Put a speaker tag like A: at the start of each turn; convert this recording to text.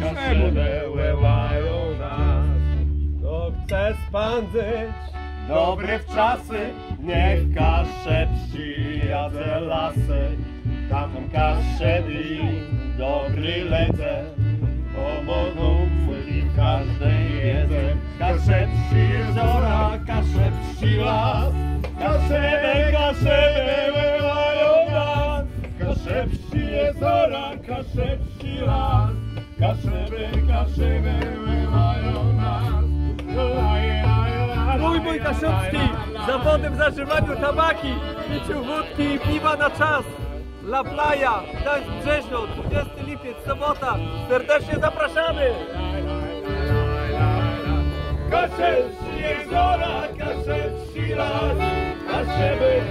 A: Kaszebę łełają nas. Kto chce spędzić dobre wczasy, niech kasze przyjadę lasy. Tam kaszedi dobry lecę, pomogą mi w każdej wiedzy. Kasze przy jeziora, kasze przy las, kaszebę łełają nas. Kasze przy jeziora, kasze przy las, kaszebę łełają nas.
B: Mój Kaszubski, zawody w zażywaniu tabaki, piciu wódki i piwa na czas. La Playa, Gdańsk Brzeźno, 20 lipiec, sobota. Serdecznie zapraszamy!
A: Kasze przy jeziora, kasze przy las, kaszebę